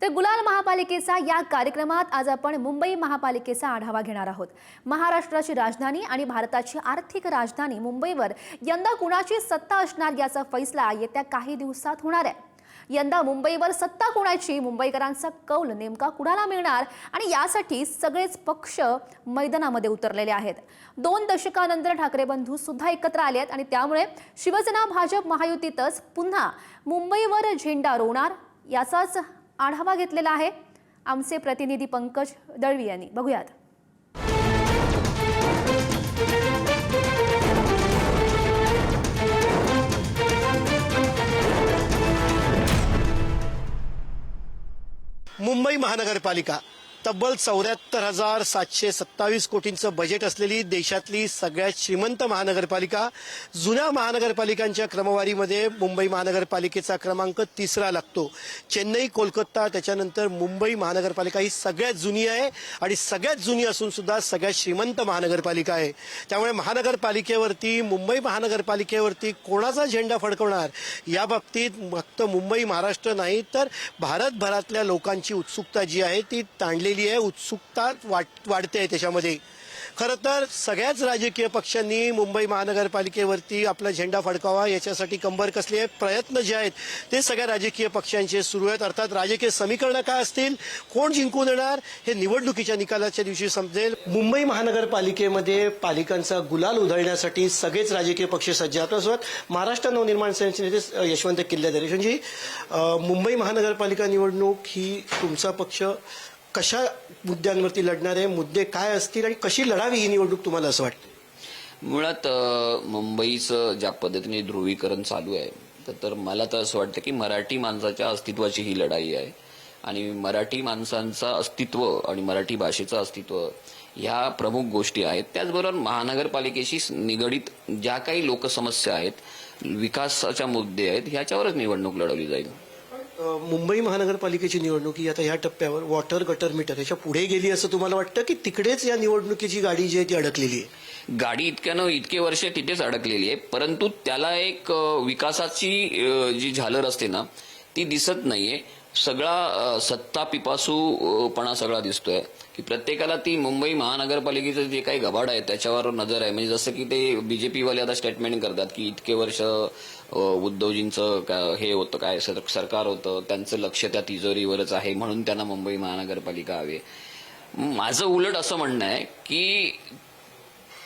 तर गुलाल महापालिकेचा या कार्यक्रमात आज आपण मुंबई महापालिकेचा आढावा घेणार आहोत। महाराष्ट्राची राजधानी आणि भारताची आर्थिक राजधानी मुंबईवर यंदा कुणाची सत्ता असणार याचा फैसला येत्या काही दिवसात होणार आहे। यंदा मुंबईवर सत्ता कोणाची, मुंबईकरांचा कौल नेमका कुणाला मिळणार आणि यासाठी सगळेच पक्ष मैदानामध्ये उतरलेले आहेत। 2 दशकानंतर ठाकरे बंधू सुद्धा एकत्र आले आहेत आणि त्यामुळे शिवसेना भाजप महायुतीतच पुन्हा मुंबईवर झेंडा रोवणार याचाच आढावा घेतलेला आहे आमचे प्रतिनिधी पंकज दळवी यांनी। बघूयात। मुंबई महानगरपालिका तब्बल 74,727 कोटींचं बजेट असलेली देशातली सगळ्यात श्रीमंत महानगरपालिका। जुन्या महानगरपालिकांच्या क्रमवारीमध्ये मुंबई महानगरपालिकेचा क्रमांक 3रा लागतो। चेन्नई, कोलकाता त्याच्यानंतर मुंबई महानगरपालिका ही सगळ्यात जुनी आहे आणि सगळ्यात जुनी असून सुद्धा सगळ्यात श्रीमंत महानगरपालिका आहे। त्यामुळे महानगरपालिकेवरती, मुंबई महानगरपालिकेवरती कोणाचा झेंडा फडकवणार या बाबतीत फक्त मुंबई, महाराष्ट्र नाही तर भारतभरातल्या लोकांची उत्सुकता जी आहे ती ताणलेली आहे। उत्सुकता वाढते आहे त्याच्यामध्ये। खरं तर सगळ्याच राजकीय पक्षांनी मुंबई महानगरपालिकेवरती आपला झेंडा फडकावा याच्यासाठी कंबर कसली आहे। प्रयत्न जे आहेत ते सगळ्या राजकीय पक्षांचे सुरू आहेत। अर्थात राजकीय समीकरणं काय असतील, कोण जिंकून येणार हे निवडणुकीच्या निकालाच्या दिवशी समजेल। मुंबई महानगरपालिकेमध्ये पालिकांचा गुलाल उधळण्यासाठी सगळेच राजकीय पक्ष सज्ज आहेत। त्यासोबत महाराष्ट्र नवनिर्माण सेनेचे नेते यशवंत किल्लेदार यांची मुंबई महानगरपालिका निवडणूक ही तुमचा पक्ष कशा मुद्द्यांवरती लढणार आहे, मुद्दे काय असतील आणि कशी लढावी ही निवडणूक तुम्हाला असं वाटतं? मुळात मुंबईचं ज्या पद्धतीने ध्रुवीकरण चालू आहे तर मला तर असं वाटतं की मराठी माणसाच्या अस्तित्वाची ही लढाई आहे आणि मराठी माणसांचं अस्तित्व आणि मराठी भाषेचं अस्तित्व ह्या प्रमुख गोष्टी आहेत। त्याचबरोबर महानगरपालिकेशी निगडीत ज्या काही लोकसमस्या आहेत, विकासाच्या मुद्दे आहेत, ह्याच्यावरच निवडणूक लढवली जाईल। मुंबई महानगरपालिकेची निवडणूक ही आता ह्या टप्प्यावर वॉटर गटर मीटर याच्या पुढे गेली असं तुम्हाला वाटतं की तिकडेच या निवडणुकीची गाडी जी आहे ती अडकलेली आहे? गाडी इतके वर्ष तिथेच अडकलेली आहे, परंतु त्याला एक विकासाची जी झालर असते ना ती दिसत नाहीये। सगळा सत्ता पिपासूपणा सगळा दिसतोय की प्रत्येकाला ती मुंबई महानगरपालिकेचं जे काही गबाड आहे त्याच्यावर नजर आहे। म्हणजे जसं की ते बीजेपी वाले आता स्टेटमेंट करतात की इतके वर्ष उद्धवजींचं हे होतं, काय सरकार होतं, त्यांचं लक्ष त्या तिजोरीवरच आहे म्हणून त्यांना मुंबई महानगरपालिका हवी। माझं उलट असं म्हणणं आहे की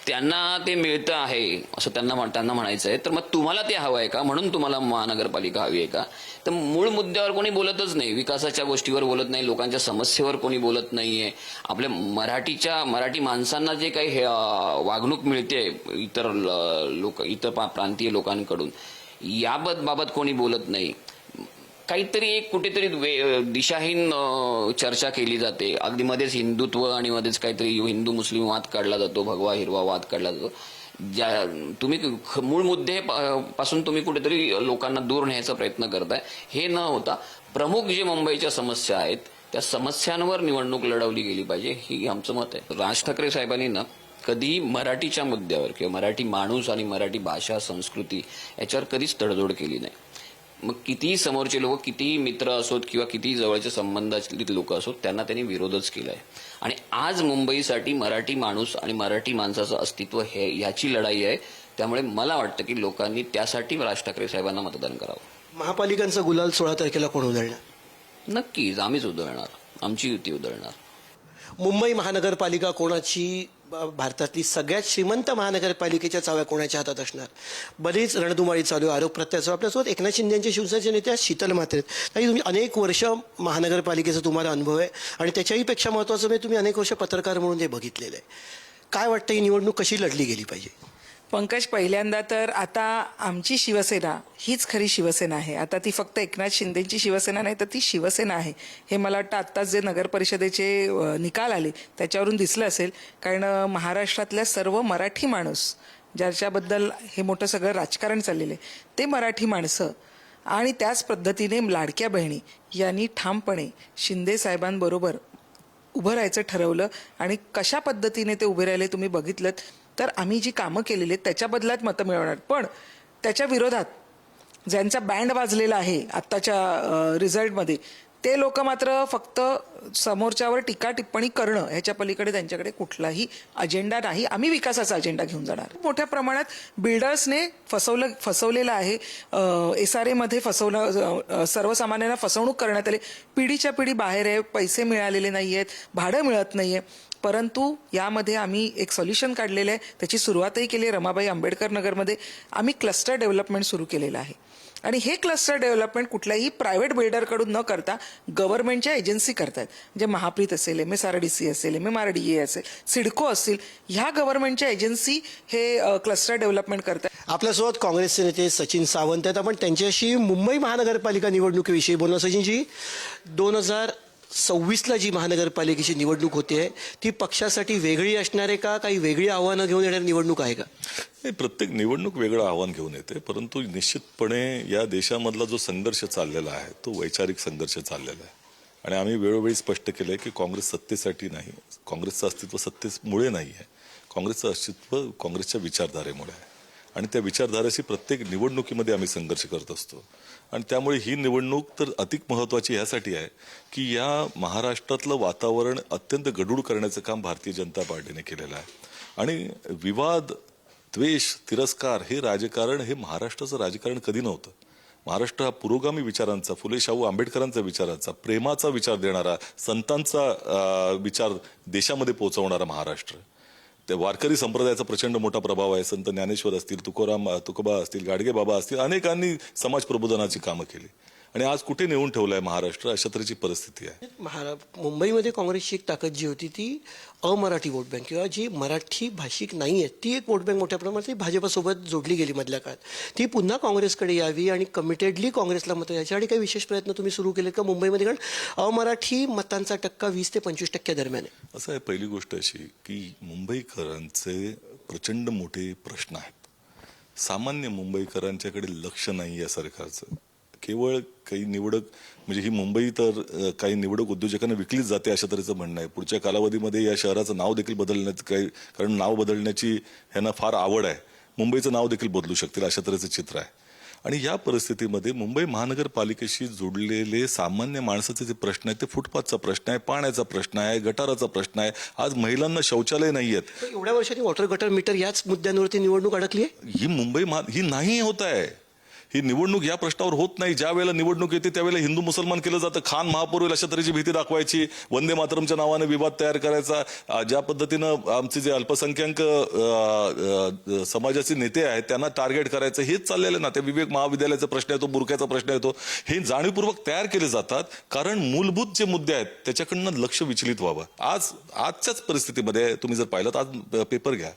त्यांना ते मिळतं आहे असं त्यांना म्हणायचं आहे, तर मग तुम्हाला ते हवं आहे का म्हणून तुम्हाला महानगरपालिका हवी आहे का? तर मूळ मुद्द्यावर कोणी बोलतच नाही, विकासाच्या गोष्टीवर बोलत नाही, लोकांच्या समस्येवर कोणी बोलत नाहीये। आपल्या मराठी माणसांना जे काही वागणूक मिळते इतर प्रांतीय लोकांकडून याबाबत कोणी बोलत नाही। काहीतरी एक कुठेतरी दिशाहीन चर्चा केली जाते। अगदी मध्येच हिंदुत्व आणि मध्येच काहीतरी हिंदू मुस्लिम वाद काढला जातो, भगवा हिरवा वाद काढला जातो। तुम्ही मूळ मुद्दे पासून तुम्ही कुठेतरी लोकांना दूर न्यायचा प्रयत्न करताय। हे न होता प्रमुख जे मुंबईच्या समस्या आहेत त्या समस्यांवर निवडणूक लढवली गेली पाहिजे ही आमचं मत आहे। राज ठाकरे साहेबांनी ना कधी मराठीच्या मुद्द्यावर किंवा मराठी माणूस आणि मराठी भाषा संस्कृती याच्यावर कधीच तडजोड केली नाही। मग कितीही समोरचे लोक, कितीही मित्र असोत किंवा कितीही जवळचे संबंधातली लोक असोत त्यांना त्यांनी विरोधच केलाय। आणि आज मुंबईसाठी मराठी माणूस आणि मराठी माणसाचं अस्तित्व ह्याची लढाई आहे। त्यामुळे मला वाटतं की लोकांनी त्यासाठी राज ठाकरे साहेबांना मतदान करावं। महापालिकांचा गुलाल 16 तारखेला कोण उधळणार? नक्कीच आम्हीच उधळणार, आमची युती उधळणार। मुंबई महानगरपालिका कोणाची, भारतातली सगळ्यात श्रीमंत महानगरपालिकेच्या चाव्या कोणाच्या हातात असणार? बरीच रणधुमाळी चालू आहे, आरोप प्रत्यारोप। आपल्यासोबत एकनाथ शिंदे यांच्या शिवसेनेच्या नेत्या शीतल म्हात्रे आहेत। तुम्ही अनेक वर्ष महानगरपालिकेचा तुम्हाला अनुभव आहे आणि त्याच्याही पेक्षा महत्त्वाचं म्हणजे तुम्ही अनेक वर्ष पत्रकार म्हणून हे बघितलेलं आहे। काय वाटतं ही निवडणूक कशी लढली गेली पाहिजे? पंकज, पहिल्यांदा तर आता आमची शिवसेना हीच खरी शिवसेना आहे। आता ती फक्त एकनाथ शिंदेची शिवसेना नाही तर ती शिवसेना आहे। हे मला वाटतं आत्ताच जे नगर परिषदेचे निकाल आले त्याच्यावरून दिसलं असेल। कारण महाराष्ट्रातल्या सर्व मराठी माणूस ज्याच्याबद्दल हे मोठं सगळं राजकारण चाललेलं आहे ते मराठी माणसं आणि त्याच पद्धतीने लाडक्या बहिणी यांनी ठामपणे शिंदे साहेबांबरोबर उभं राहायचं ठरवलं आणि कशा पद्धतीने ते उभे राहिले तुम्ही बघितलं। तर आम्ही जी कामं केलेली आहेत त्याच्या बदल्यात मतं मिळवणार, पण त्याच्या विरोधात ज्यांचा बँड वाजलेला आहे आत्ताच्या रिझल्टमध्ये ते लोक मात्र फक्त समोरच्यावर टीका टिप्पणी करणं ह्याच्या पलीकडे त्यांच्याकडे कुठलाही अजेंडा नाही. आम्ही विकासाचा अजेंडा घेऊन जाणार. मोठ्या प्रमाणात बिल्डर्सने फसवलेलं आहे. SRA मध्ये सर्वसामान्यांना फसवणूक करण्यात आली. पिढीच्या पिढी बाहेर आहे, पैसे मिळालेले नाही आहेत, भाडं मिळत नाही आहे. परंतु यामध्ये आम्ही एक सोल्युशन काढलेलं आहे. त्याची सुरुवातही केली आहे. रमाबाई आंबेडकर नगरमध्ये आम्ही क्लस्टर डेव्हलपमेंट सुरू केलेलं आहे. आणि हे क्लस्टर डेव्हलपमेंट कुठल्याही प्रायव्हेट बिल्डरकडून न करता गव्हर्नमेंटच्या एजन्सी करतात. म्हणजे महाप्रीत असेल, MSRDC असेल, MMRDA असेल, सिडको असतील, ह्या गव्हर्नमेंटच्या एजन्सी हे क्लस्टर डेव्हलपमेंट करतात. आपल्यासोबत काँग्रेसचे नेते सचिन सावंत आहेत. आपण त्यांच्याशी मुंबई महानगरपालिका निवडणुकीविषयी बोलणार. सचिनजी, 2026ला जी महानगरपालिकेची निवडणूक होते ती पक्षासाठी वेगळी असणार आहे का? काही वेगळी आव्हानं घेऊन येणारी निवडणूक आहे का? नाही, प्रत्येक निवडणूक वेगळं आव्हान घेऊन येते, परंतु निश्चितपणे या देशामधला जो संघर्ष चाललेला आहे तो वैचारिक संघर्ष चाललेला आहे. आणि आम्ही वेळोवेळी स्पष्ट केलं आहे की काँग्रेस सत्तेसाठी नाही, काँग्रेसचं अस्तित्व सत्तेमुळे नाही आहे. काँग्रेसचं अस्तित्व काँग्रेसच्या विचारधारेमुळे आहे. आणि त्या विचारधारेशी प्रत्येक निवडणुकीमध्ये आम्ही संघर्ष करत असतो. आणि त्यामुळे ही निवडणूक तर अधिक महत्त्वाची ह्यासाठी आहे की या महाराष्ट्रातलं वातावरण अत्यंत गढूळ करण्याचं काम भारतीय जनता पार्टीने केलेलं आहे. आणि विवाद, द्वेष, तिरस्कार हे राजकारण, हे महाराष्ट्राचं राजकारण कधी नव्हतं. महाराष्ट्र हा पुरोगामी विचारांचा, फुले शाहू आंबेडकरांचा विचारांचा, प्रेमाचा विचार देणारा, संतांचा विचार देशामध्ये पोहोचवणारा महाराष्ट्र. त्या वारकरी संप्रदायाचा प्रचंड मोठा प्रभाव आहे. संत ज्ञानेश्वर असतील, तुकोबा असतील, गाडगे बाबा असतील, अनेकांनी समाज प्रबोधनाची कामं केली. आणि आज कुठे नेऊन ठेवलंय महाराष्ट्र, अशा तऱ्हेची परिस्थिती आहे. मुंबईमध्ये काँग्रेसची एक ताकद जी होती ती अमराठी वोट बँक किंवा जी मराठी भाषिक नाही आहे ती एक वोट बँक मोठ्या प्रमाणात भाजपसोबत जोडली गेली मधल्या काळात. ती पुन्हा काँग्रेसकडे यावी आणि कमिटेडली काँग्रेसला मतं याच्यासाठी काही विशेष प्रयत्न तुम्ही सुरू केलेत का मुंबईमध्ये? कारण अमराठी मतांचा टक्का 20 ते 25% दरम्यान आहे. असं आहे, पहिली गोष्ट अशी की मुंबईकरांचे प्रचंड मोठे प्रश्न आहेत. सामान्य मुंबईकरांच्याकडे लक्ष नाही या सरकारचं. केवळ काही निवडक, म्हणजे ही मुंबई तर काही निवडक उद्योजकांना विकलीच जाते अशा तऱ्हेचं म्हणणं आहे. पुढच्या कालावधीमध्ये या शहराचं नाव देखील बदलण्यात काही, कारण नाव बदलण्याची ह्यांना फार आवड आहे. मुंबईचं नाव देखील बदलू शकतील अशा तऱ्हेचं चित्र आहे. आणि या परिस्थितीमध्ये मुंबई महानगरपालिकेशी जोडलेले सामान्य माणसाचे जे प्रश्न आहेत ते फुटपाथचा प्रश्न आहे, पाण्याचा प्रश्न आहे, गटाराचा प्रश्न आहे. आज महिलांना शौचालय नाही आहेत. एवढ्या वर्षांनी वॉटर गटर मीटर याच मुद्द्यांवरती निवडणूक अडकली आहे. ही नाही होत आहे. ही निवडणूक या प्रश्नावर होत नाही. ज्या वेळेला निवडणूक येते त्यावेळेला हिंदू मुसलमान केलं जातं. खान महापौर होईल अशा तऱ्हेची भीती दाखवायची, वंदे मातरमच्या नावाने विवाद तयार करायचा. ज्या पद्धतीनं आमचे जे अल्पसंख्याक समाजाचे नेते आहेत त्यांना टार्गेट करायचं, हेच चाललेलं आहे ना. त्या विवेक महाविद्यालयाचा प्रश्न येतो, बुरख्याचा प्रश्न येतो. हे जाणीवपूर्वक तयार केले जातात कारण मूलभूत जे मुद्दे आहेत त्याच्याकडनं लक्ष विचलित व्हावं. आजच्याच परिस्थितीमध्ये तुम्ही जर पाहिलं, आज पेपर घ्या,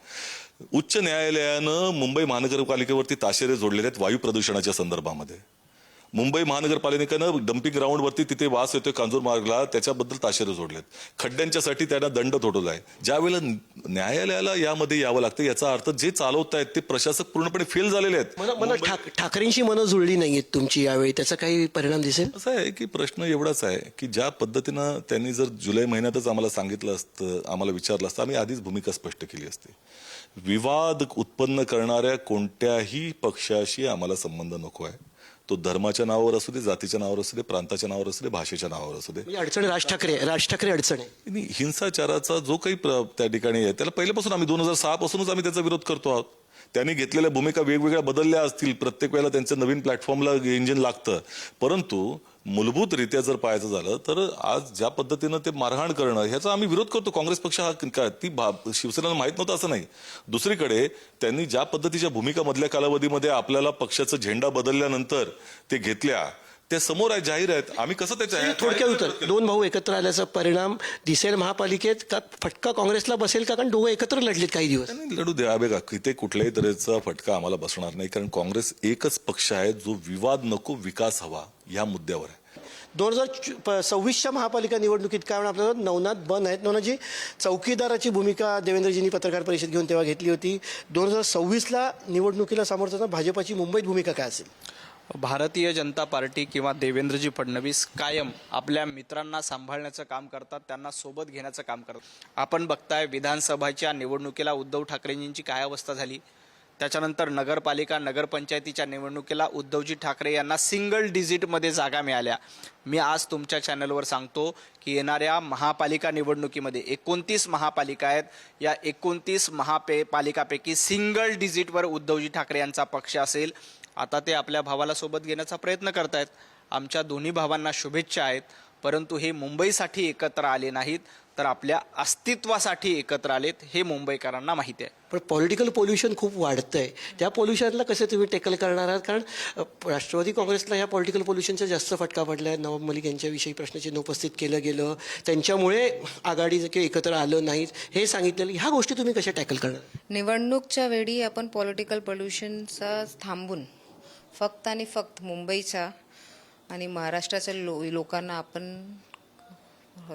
उच्च न्यायालयानं मुंबई महानगरपालिकेवरती ताशेरे जोडलेले आहेत वायू प्रदूषणाच्या संदर्भामध्ये. मुंबई महानगरपालिकेनं डम्पिंग ग्राउंडवरती तिथे वास येतोय कांजूर मार्गला, त्याच्याबद्दल ताशेरे जोडलेत. खड्ड्यांच्यासाठी त्यांना दंड थोडवलाय. ज्या वेळेला न्यायालयाला यामध्ये यावं लागतं याचा अर्थ जे चालवत आहेत ते प्रशासक पूर्णपणे फेल झालेले आहेत. मला ठाकरेंशी मनं जुळली नाहीयेत तुमची यावेळी, त्याचा काही परिणाम दिसेल? असं आहे की प्रश्न एवढाच आहे की ज्या पद्धतीनं त्यांनी जर जुलै महिन्यातच आम्हाला सांगितलं असतं, आम्हाला विचारलं असतं, आम्ही आधीच भूमिका स्पष्ट केली असती. विवाद उत्पन्न करणाऱ्या कोणत्याही पक्षाशी आम्हाला संबंध नको आहे. तो धर्माच्या नावावर असू दे, जातीच्या नावावर असू दे, प्रांताच्या नावावर असू दे, भाषेच्या नावावर असू दे. अडचण राज ठाकरे अडचण आहे. हिंसाचाराचा जो काही त्या ठिकाणी आहे त्याला पहिल्यापासून आम्ही 2006 पासूनच आम्ही त्याचा विरोध करतो आहोत. त्यांनी घेतलेल्या भूमिका वेगवेगळ्या बदलल्या असतील, प्रत्येक वेळेला त्यांच्या नवीन प्लॅटफॉर्मला इंजिन लागतं. परंतु मूलभूतरित्या जर पाहायचं झालं तर आज ज्या पद्धतीनं ते मारहाण करणं ह्याचा आम्ही विरोध करतो. काँग्रेस पक्ष हा ती शिवसेनेला माहीत नव्हतं असं नाही. दुसरीकडे त्यांनी ज्या पद्धतीच्या भूमिका मधल्या कालावधीमध्ये आपल्याला पक्षाचा झेंडा बदलल्यानंतर ते घेतल्या त्या समोर आहे, जाहीर आहेत. आम्ही कसं त्याच्या थोडक्यात उत्तर, दोन भाऊ एकत्र आल्याचा परिणाम दिसेल महापालिकेत का? फटका काँग्रेसला बसेल का? कारण दोघं एकत्र लढलेत काही दिवस. लढू द्या बघा, इथे कुठल्याही तऱ्हेचा फटका आम्हाला बसणार नाही. कारण काँग्रेस एकच पक्ष आहे जो विवाद नको विकास हवा या मुद्द्यावर आहे. 2026च्या महापालिका निवडणुकीत काय आपल्याला नवनाथ बन आहेत. नवनाथजी, चौकीदाराची भूमिका देवेंद्रजींनी पत्रकार परिषद घेऊन तेव्हा घेतली होती. 2026ला निवडणुकीला सामोरं जाताना भाजपाची मुंबईत भूमिका काय असेल? भारतीय जनता पार्टी किंवा देवेंद्रजी फडणवीस कायम आपल्या मित्रांना सांभाळण्याचं काम करतात, त्यांना सोबत घेण्याचं काम करतात. आपण बघताय विधानसभाच्या निवडणुकीला उद्धव ठाकरेंची काय अवस्था झाली. त्याच्यानंतर नगरपालिका नगरपंचायतीच्या निवडणुकीला उद्धवजी ठाकरे यांना सिंगल डिजिटमध्ये जागा मिळाल्या. मी आज तुमच्या चॅनलवर सांगतो की येणाऱ्या महापालिका निवडणुकीमध्ये 29 महापालिका आहेत. या 29 महापालिकापैकी सिंगल डिजिटवर उद्धवजी ठाकरे यांचा पक्ष असेल. आता ते आपल्या भावाला सोबत घेण्याचा प्रयत्न करतायत. आमच्या दोन्ही भावांना शुभेच्छा आहेत, परंतु हे मुंबईसाठी एकत्र आले नाहीत, तर आपल्या अस्तित्वासाठी एकत्र आलेत हे मुंबईकरांना माहिती आहे. पण पॉलिटिकल पोल्युशन खूप वाढतंय. त्या पोल्युशनला कसे तुम्ही टेकल करणार आहात? कारण राष्ट्रवादी काँग्रेसला ह्या पॉलिटिकल पोल्युशनचा जास्त फटका पडला आहे. नवाब मलिक यांच्याविषयी प्रश्नचिन्ह उपस्थित केलं गेलं, त्यांच्यामुळे आघाडी किंवा एकत्र आलं नाहीत हे सांगितलेलं. ह्या गोष्टी तुम्ही कशा टॅकल करणार? निवडणूकच्या वेळी आपण पॉलिटिकल पोल्युशनचा थांबून फक्त आणि फक्त मुंबईच्या आणि महाराष्ट्राच्या लोकांना आपण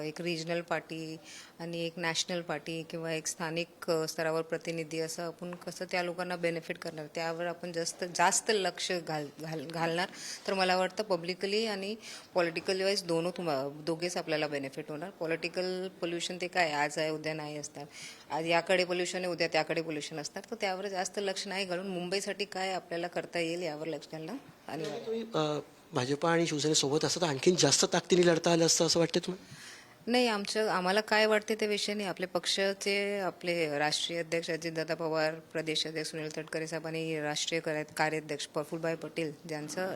एक रिजनल पार्टी आणि एक नॅशनल पार्टी किंवा एक स्थानिक स्तरावर प्रतिनिधी असं आपण कसं त्या लोकांना बेनिफिट करणार, त्यावर आपण जास्त लक्ष घालणार तर मला वाटतं पब्लिकली आणि पॉलिटिकली वाईज दोघेच आपल्याला बेनिफिट होणार. पॉलिटिकल पोल्युशन ते काय आज आहे उद्या नाही असतात, आज याकडे पोल्युशन आहे उद्या त्याकडे पोल्युशन असतात, तर त्यावर जास्त लक्ष नाही घालून मुंबईसाठी काय आपल्याला करता येईल यावर लक्ष घालणं आणि तुम्ही भाजपा आणि शिवसेनेसोबत असं तर आणखीन जास्त ताकदीने लढता आलं असतं असं वाटतं तुम्हाला? नाही, आम्हाला काय वाटते त्या विषयी नाही. आपले पक्षाचे आपले राष्ट्रीय अध्यक्ष अजितदादा पवार, प्रदेश अध्यक्ष सुनील तटकरे साहेब आणि राष्ट्रीय कार्याध्यक्ष प्रफुल्लभाई पटेल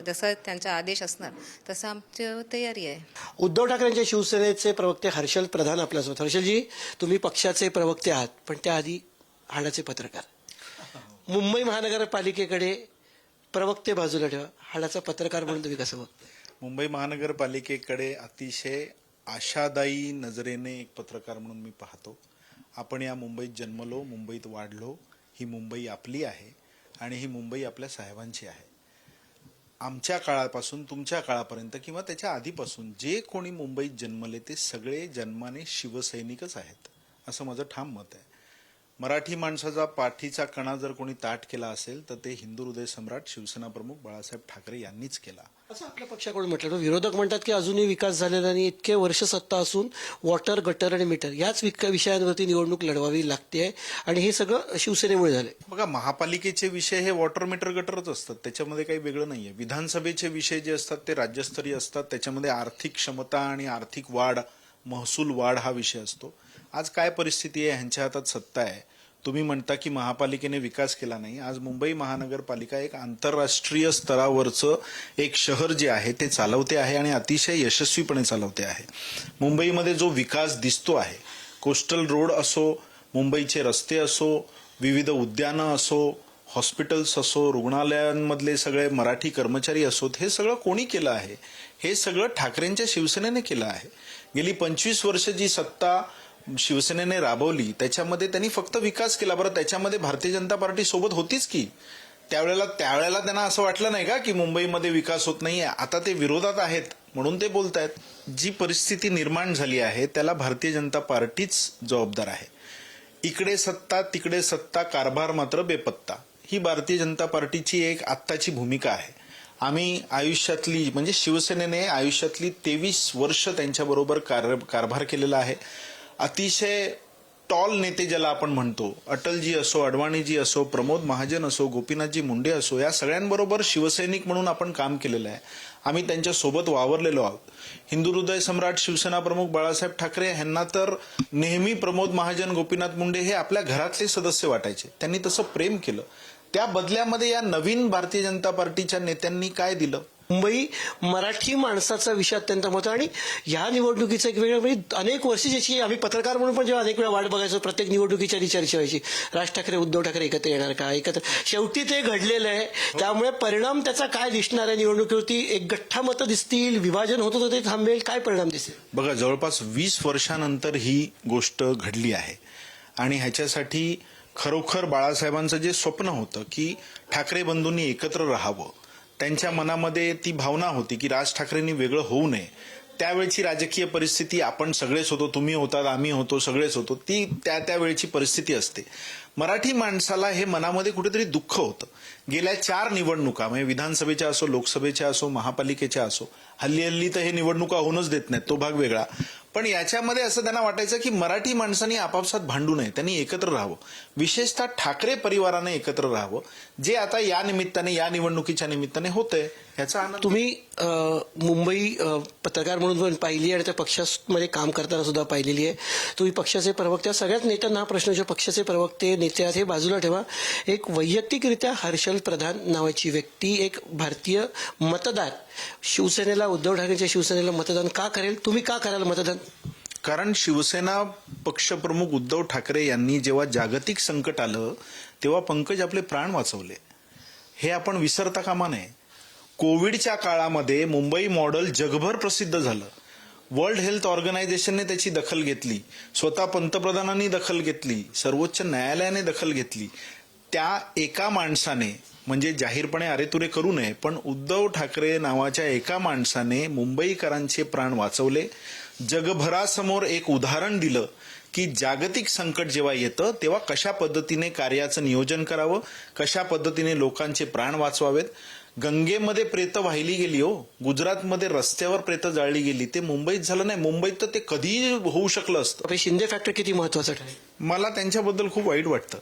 जसं त्यांचा आदेश असणार तसं आमची तयारी आहे. उद्धव ठाकरेंच्या शिवसेनेचे प्रवक्ते हर्षल प्रधान आपल्यासोबत. हर्षलजी, तुम्ही पक्षाचे प्रवक्ते आहात, पण त्याआधी हाडाचे पत्रकार. मुंबई महानगरपालिकेकडे प्रवक्ते बाजूला ठेवा, हाडाचा पत्रकार म्हणून तुम्ही कसं बघता? मुंबई महानगरपालिकेकडे अतिशय आशादायी नजरेने एक पत्रकार म्हणून मी पाहतो. आपण या मुंबईत जन्मलो, मुंबईत वाढलो. ही मुंबई आपली आहे आणि ही मुंबई आपल्या साहेबांची आहे. आमच्या काळापासून तुमच्या काळापर्यंत किंवा त्याच्या आधीपासून जे कोणी मुंबईत जन्मले ते सगळे जन्माने शिवसैनिकच आहेत, असं माझं ठाम मत आहे. मराठी माणसाचा पाठीचा कणा जर कोणी ताठ केला असेल तर ते हिंदू हृदय सम्राट शिवसेना प्रमुख बाळासाहेब ठाकरे यांनीच केला. असं आपल्या पक्षाकडून म्हटलं. विरोधक म्हणतात की अजूनही विकास झालेला नाही, इतके वर्ष सत्ता असून वॉटर, गटर आणि मीटर याच विषयांवरती निवडणूक लढवावी लागते आणि हे सगळं शिवसेनेमुळे झाले. बघा, महापालिकेचे विषय हे वॉटर मीटर गटरच असतात, त्याच्यामध्ये काही वेगळं नाहीये. विधानसभेचे विषय जे असतात ते राज्यस्तरीय असतात, त्याच्यामध्ये आर्थिक क्षमता आणि आर्थिक वाढ, महसूल वाढ हा विषय असतो. आज काय परिस्थिती आहे, ह्यांच्या हातात सत्ता आहे. तुम्ही म्हणता की महापालिकेने विकास केला नाही. आज मुंबई महानगरपालिका एक आंतरराष्ट्रीय स्तरावरचं एक शहर जे आहे ते चालवते आहे आणि अतिशय यशस्वीपणे चालवते आहे. मुंबईमध्ये जो विकास दिसतो आहे, कोस्टल रोड असो, मुंबईचे रस्ते असो, विविध उद्यानं असो, हॉस्पिटल्स असो, रुग्णालयांमधले सगळे मराठी कर्मचारी असोत, हे सगळं कोणी केलं आहे? हे सगळं ठाकरेंच्या शिवसेनेने केलं आहे. गेली 25 वर्ष जी सत्ता शिवसेनेने राबवली त्याच्यामध्ये त्यांनी फक्त विकास केला. बरं, त्याच्यामध्ये भारतीय जनता पार्टी सोबत होतीच की. त्यावेळेला त्यांना असं वाटलं नाही का की मुंबईमध्ये विकास होत नाहीये? आता ते विरोधात आहेत म्हणून ते बोलतायत. जी परिस्थिती निर्माण झाली आहे त्याला भारतीय जनता पार्टीच जबाबदार आहे. इकडे सत्ता तिकडे सत्ता, कारभार मात्र बेपत्ता, ही भारतीय जनता पार्टीची एक आत्ताची भूमिका आहे. आम्ही आयुष्यातली म्हणजे शिवसेनेने आयुष्यातली 23 वर्ष त्यांच्याबरोबर कारभार केलेला आहे. अतिशय टॉल नेते ज्याला आपण म्हणतो, अटलजी असो, अडवाणीजी असो, प्रमोद महाजन असो, गोपीनाथजी मुंडे असो, या सगळ्यांबरोबर शिवसैनिक म्हणून आपण काम केलेलं आहे. आम्ही त्यांच्या सोबत वावरलेलो आहोत. हिंदू हृदय सम्राट शिवसेना प्रमुख बाळासाहेब ठाकरे यांना तर नेहमी प्रमोद महाजन, गोपीनाथ मुंडे हे आपल्या घरातले सदस्य वाटायचे. त्यांनी तसं प्रेम केलं. त्या बदल्यामध्ये या नवीन भारतीय जनता पार्टीच्या नेत्यांनी काय दिलं? मुंबई मराठी माणसाचा विषय अत्यंत महत्त्वाचा. आणि ह्या निवडणुकीचं एक वेळ म्हणजे अनेक वर्ष ज्याची आम्ही पत्रकार म्हणून पण जेव्हा अनेक वेळा वाट बघायचो, प्रत्येक निवडणुकीच्या आधी चर्चा व्हायची, राज ठाकरे उद्धव ठाकरे एकत्र येणार का, एकत्र. शेवटी ते घडलेलं आहे. त्यामुळे परिणाम त्याचा काय दिसणार आहे निवडणुकीवरती? एक गठ्ठा मतं दिसतील, विभाजन होत होतं ते थांबेल, काय परिणाम दिसेल? बघा, जवळपास 20 वर्षानंतर ही गोष्ट घडली आहे आणि ह्याच्यासाठी खरोखर बाळासाहेबांचं जे स्वप्न होतं की ठाकरे बंधूंनी एकत्र राहावं, त्यांच्या मनामध्ये ती भावना होती की राज ठाकरेंनी वेगळं होऊ नये. त्यावेळची राजकीय परिस्थिती, आपण सगळेच होतो, तुम्ही होतात, आम्ही होतो, सगळेच होतो, ती त्यावेळची परिस्थिती असते. मराठी माणसाला हे मनामध्ये कुठेतरी दुःख होतं. गेल्या 4 निवडणुका म्हणजे विधानसभेच्या असो, लोकसभेच्या असो, महापालिकेच्या असो, हल्ली तर हे निवडणुका होऊनच देत नाहीत, तो भाग वेगळा. पण याच्यामध्ये असं त्यांना वाटायचं की मराठी माणसांनी आपापसात भांडू नये, त्यांनी एकत्र राहावं, विशेषतः ठाकरे परिवाराने एकत्र राहावं, जे आता या निमित्ताने, या निवडणुकीच्या निमित्ताने होतंय याचा आनंद. तुम्ही मुंबई पत्रकार म्हणून पण पाहिली आणि त्या पक्षामध्ये काम करताना सुद्धा पाहिलेली आहे. तुम्ही पक्षाचे प्रवक्ते, सगळ्याच नेत्यांना हा प्रश्न जो पक्षाचे प्रवक्ते नेते आहेत हे बाजूला ठेवा. एक वैयक्तिकरित्या हर्षल प्रधान नावाची व्यक्ती, एक भारतीय मतदार, शिवसेनेला, उद्धव ठाकरेंच्या शिवसेनेला मतदान का करेल? तुम्ही का कराल मतदान? कारण शिवसेना पक्षप्रमुख उद्धव ठाकरे यांनी जेव्हा जागतिक संकट आलं तेव्हा पंकज आपले प्राण वाचवले, हे आपण विसरता कामा नये. कोविडच्या काळामध्ये मुंबई मॉडेल जगभर प्रसिद्ध झालं. वर्ल्ड हेल्थ ऑर्गनायझेशनने त्याची दखल घेतली, स्वतः पंतप्रधानांनी दखल घेतली, सर्वोच्च न्यायालयाने दखल घेतली. त्या एका माणसाने, म्हणजे जाहीरपणे अरेतुरे करू नये, पण उद्धव ठाकरे नावाच्या एका माणसाने मुंबईकरांचे प्राण वाचवले. जगभरासमोर एक उदाहरण दिलं की जागतिक संकट जेव्हा येतं तेव्हा कशा पद्धतीने कार्याचं नियोजन करावं, कशा पद्धतीने लोकांचे प्राण वाचवावेत. गंगेमध्ये प्रेतं वाहिली गेली हो, गुजरातमध्ये रस्त्यावर प्रेतं जाळली गेली, ते मुंबईत झालं नाही. मुंबईत तर ते कधीही होऊ शकलं असतं. आपले शिंदे फॅक्टर किती महत्वाचं ठरेल? मला त्यांच्याबद्दल खूप वाईट वाटतं,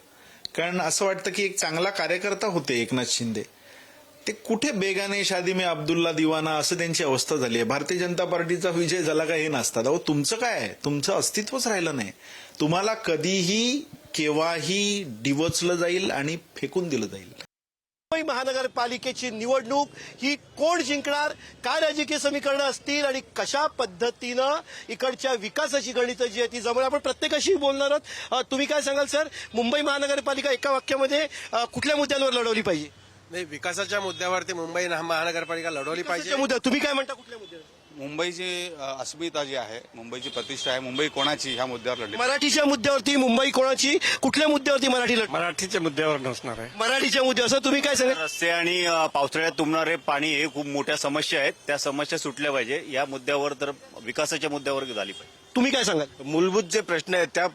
कारण असं वाटतं की एक चांगला कार्यकर्ता होते एकनाथ शिंदे, ते कुठे बेगाने शादी में अब्दुल्ला दिवाना असं त्यांची अवस्था झाली आहे. भारतीय जनता पार्टीचा विजय झाला का हे नसतात. अहो तुमचं काय आहे, तुमचं अस्तित्वच राहिलं नाही. तुम्हाला कधीही केव्हाही डिवचलं जाईल आणि फेकून दिलं जाईल. मुंबई महानगरपालिकेची निवडणूक ही कोण जिंकणार, काय राजकीय समीकरणं असतील आणि कशा पद्धतीनं इकडच्या विकासाची गणितं जी आहे ती जमणार, आपण प्रत्येकाशी बोलणार आहोत. तुम्ही काय सांगाल सर, मुंबई महानगरपालिका एका वाक्यामध्ये कुठल्या मुद्द्यांवर लढवली पाहिजे? नाही, विकासाच्या मुद्द्यावरती मुंबई महानगरपालिका लढवली पाहिजे. मुद्दा तुम्ही काय म्हणता, कुठल्या मुद्द्यावर? मुंबईची अस्मिता जी आहे, मुंबईची प्रतिष्ठा आहे, मुंबई कोणाची, ह्या मुद्द्यावर लढली. मराठीच्या मुद्द्यावरती मुंबई कोणाची, कुठल्या मुद्द्यावरती मराठी लढ? मराठीच्या मुद्द्यावर नसणार आहे. मराठीच्या मुद्द्यावर. असं तुम्ही काय सांगाल? रस्ते आणि पावसाळ्यात तुंबणारे पाणी हे खूप मोठ्या समस्या आहेत, त्या समस्या सुटल्या पाहिजे. या मुद्द्यावर तर विकासाच्या मुद्द्यावर झाली पाहिजे. तुम्ही काय सांगाल? मूलभूत जे प्रश्न आहेत त्या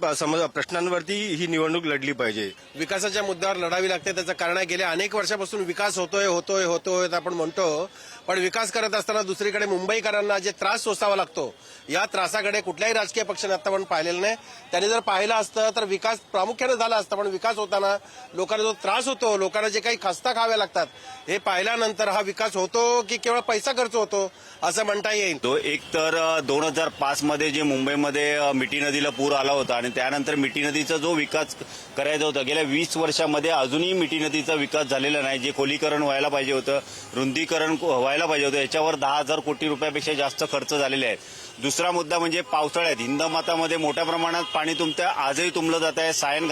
प्रश्नांवरती ही निवडणूक लढली पाहिजे. विकासाच्या मुद्द्यावर लढावी लागते. त्याचं कारण आहे, गेल्या अनेक वर्षापासून विकास होतोय आपण म्हणतो, पण विकास करत असताना दुसरीकडे मुंबईकरांना जे त्रास सोसावा लागतो, या त्रासाकडे कुठल्याही राजकीय पक्षाने आतापर्यंत पाहिलेलं नाही. त्यांनी जर पाहिलं असतं तर विकास प्रामुख्याने झाला असता, पण विकास होताना लोकांना जो त्रास होतो, लोकांना जे काही खस्ता खाव्या लागतात, हे पाहिल्यानंतर हा विकास होतो की केवळ पैसा खर्च होतो असं म्हणता येईल. तो एक तर 2005 मध्ये जे मुंबईमध्ये मिठी नदीला पूर आला होता आणि त्यानंतर मिठी नदीचा जो विकास करायचा होता, गेल्या 20 वर्षामध्ये अजूनही मिठी नदीचा विकास झालेला नाही. जे खोलीकरण व्हायला पाहिजे होतं, रुंदीकरण व्हायला पाहिजे होतं, याच्यावर 10,000 कोटी रुपयापेक्षा जास्त खर्च झालेले आहेत. दुसरा मुद्दा म्हणजे पावसाळ्यात हिंदमातामध्ये मोठ्या प्रमाणात पाणी तुंबतं, आजही तुंबलं जात आहे. सायन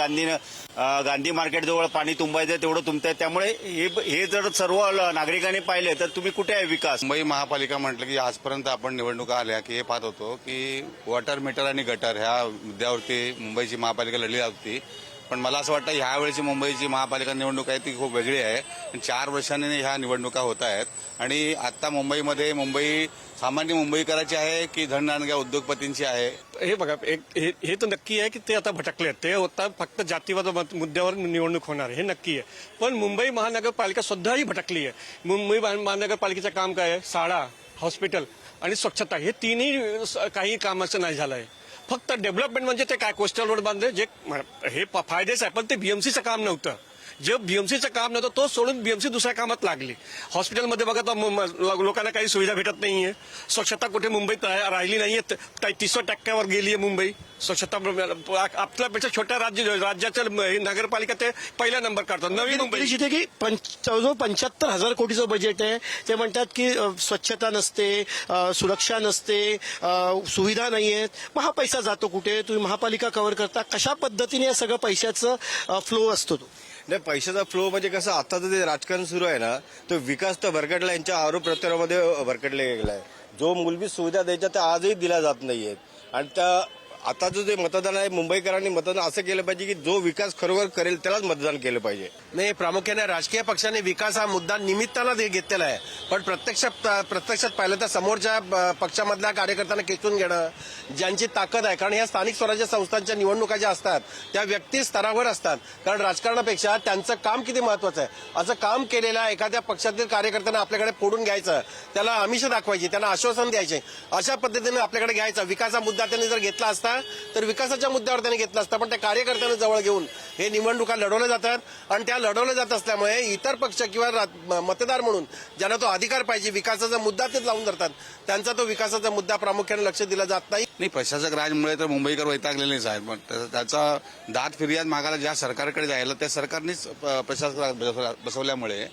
गांधी मार्केट जवळ पाणी तुंबायचं तेवढं तुंबतंय. त्यामुळे हे जर सर्व नागरिकांनी पाहिले तर तुम्ही कुठे आहे विकास? मुंबई महापालिका म्हटलं की आजपर्यंत आपण निवडणुका आल्या की हे पाहत होतो की वॉटर मीटर आणि गटर ह्या मुद्द्यावरती मुंबईची महापालिका लढली होती. पण मला असं वाटतं ह्यावेळेची मुंबईची महापालिका निवडणूक आहे ती खूप वेगळी आहे. 4 वर्षांनी ह्या निवडणुका होत आहेत आणि आता मुंबईमध्ये मुंबई सामान्य मुंबईकराची आहे की धनदानग्या उद्योगपतींची आहे? हे बघा, हे तर नक्की आहे की ते आता भटकले आहेत. ते होता फक्त जातीवाद मुद्द्यावर निवडणूक होणार आहे, हे नक्की आहे. पण मुंबई महानगरपालिका सुद्धाही भटकली आहे. मुंबई महानगरपालिकेचं काम काय आहे? शाळा, हॉस्पिटल आणि स्वच्छता, हे तिन्ही काही कामाचं नाही झालं आहे. फक्त डेव्हलपमेंट म्हणजे ते काय कोस्टल रोड बांधले, जे हे फायदेच आहे, पण ते बीएमसीचं काम नव्हतं. जे बीएमसीचं काम नव्हतं तो सोडून बीएमसी दुसऱ्या कामात लागली. हॉस्पिटलमध्ये बघा तर लोकांना काही सुविधा भेटत नाहीये. स्वच्छता कुठे मुंबईत राहिली नाहीये, 30% गेली आहे मुंबई स्वच्छता. आपल्यापेक्षा छोट्या राज्याच्या नगरपालिका ते पहिला नंबर काढतात. नवी मुंबई जिथे की 75,000 कोटीचं बजेट आहे, ते म्हणतात की स्वच्छता नसते, सुरक्षा नसते, सुविधा नाही आहेत. मग हा पैसा जातो कुठे? तुम्ही महापालिका कव्हर करता, कशा पद्धतीने या सगळं पैशाचं फ्लो असतो तो? नाही, पैशाचा फ्लो म्हणजे कसं, आताचं जे राजकारण सुरू आहे ना, तो विकास तर भरकटला, यांच्या आरोप प्रत्यारोपामध्ये भरकटले गेला आहे. जो मूलभूत सुविधा द्यायच्या त्या आजही दिल्या जात नाहीयेत आणि त्या आता जे मतदान आहे मुंबईकरांनी मतदान असं केलं पाहिजे की जो विकास खरोखर करेल त्यालाच मतदान केलं पाहिजे. नाही, प्रामुख्याने राजकीय पक्षाने विकास हा मुद्दा निमित्तानं घेतलेला आहे, पण प्रत्यक्षात पाहिलं तर समोरच्या पक्षामधल्या कार्यकर्त्यांना खेचून घेणं ज्यांची ताकद आहे, कारण ह्या स्थानिक स्वराज्य संस्थांच्या निवडणुका ज्या असतात त्या व्यक्ती स्तरावर असतात, कारण राजकारणापेक्षा त्यांचं काम किती महत्वाचं आहे. असं काम केलेल्या एखाद्या पक्षातील कार्यकर्त्यांना आपल्याकडे फोडून घ्यायचं, त्याला आमिष दाखवायची, त्यांना आश्वासन द्यायचे, अशा पद्धतीने आपल्याकडे घ्यायचा. विकासाचा मुद्दा त्यांनी जर घेतला असता तर विकासाच्या मुद्द्यावर त्यांनी घेतला असता, पण त्या कार्यकर्त्यांना जवळ घेऊन हे निवडणुका लढवल्या जातात आणि त्या लढवल्या जात असल्यामुळे इतर पक्ष किंवा मतदार म्हणून ज्यांना तो अधिकार पाहिजे विकासाचा मुद्दा तेच लावून धरतात, त्यांचा तो विकासाचा मुद्दा प्रामुख्याने लक्ष दिलं जात नाही. नाही, प्रशासक राजमुळे तर मुंबईकर वैतागलेलेच आहेत, पण त्याचा दाद फिर्याद मागायला ज्या सरकारकडे जायला त्या सरकारनेच प्रशासक राज बसवल्यामुळे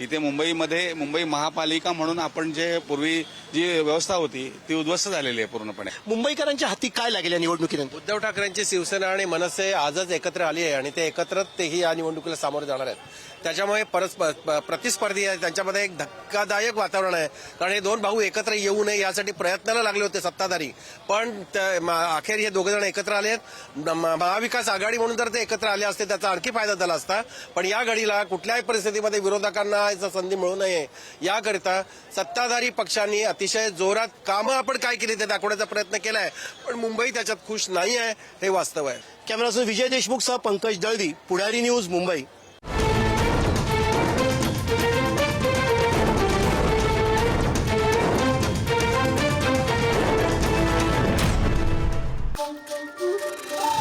इथे मुंबई महापालिका म्हणून आपण जे पूर्वी जी व्यवस्था होती ती उद्ध्वस्त झालेली आहे पूर्णपणे. मुंबईकरांच्या हाती काय लागेल या निवडणुकीनंतर? उद्धव ठाकरेंची शिवसेना आणि मनसे आजच एकत्र आली आहे आणि ते एकत्रच तेही या निवडणुकीला सामोरे जाणार आहेत. त्याच्यामुळे प्रतिस्पर्धी आहे, त्यांच्यामध्ये एक धक्कादायक वातावरण आहे, कारण हे दोन भाऊ एकत्र येऊ नये यासाठी प्रयत्नाला लागले होते सत्ताधारी, पण अखेर हे दोघे जण एकत्र आले आहेत. महाविकास आघाडी म्हणून जर ते एकत्र आले असते त्याचा आणखी फायदा झाला असता, पण या घडीला कुठल्याही परिस्थितीमध्ये विरोधकांना संधी मिळू नये याकरिता सत्ताधारी पक्षांनी अतिशय जोरात कामं आपण काय केली ते दाखवण्याचा प्रयत्न केलाय, पण मुंबई त्याच्यात खुश नाही आहे, हे वास्तव आहे. कॅमेरामन विजय देशमुखसह Pankaj Dalvi, Pudhari news, Mumbai. Thank you.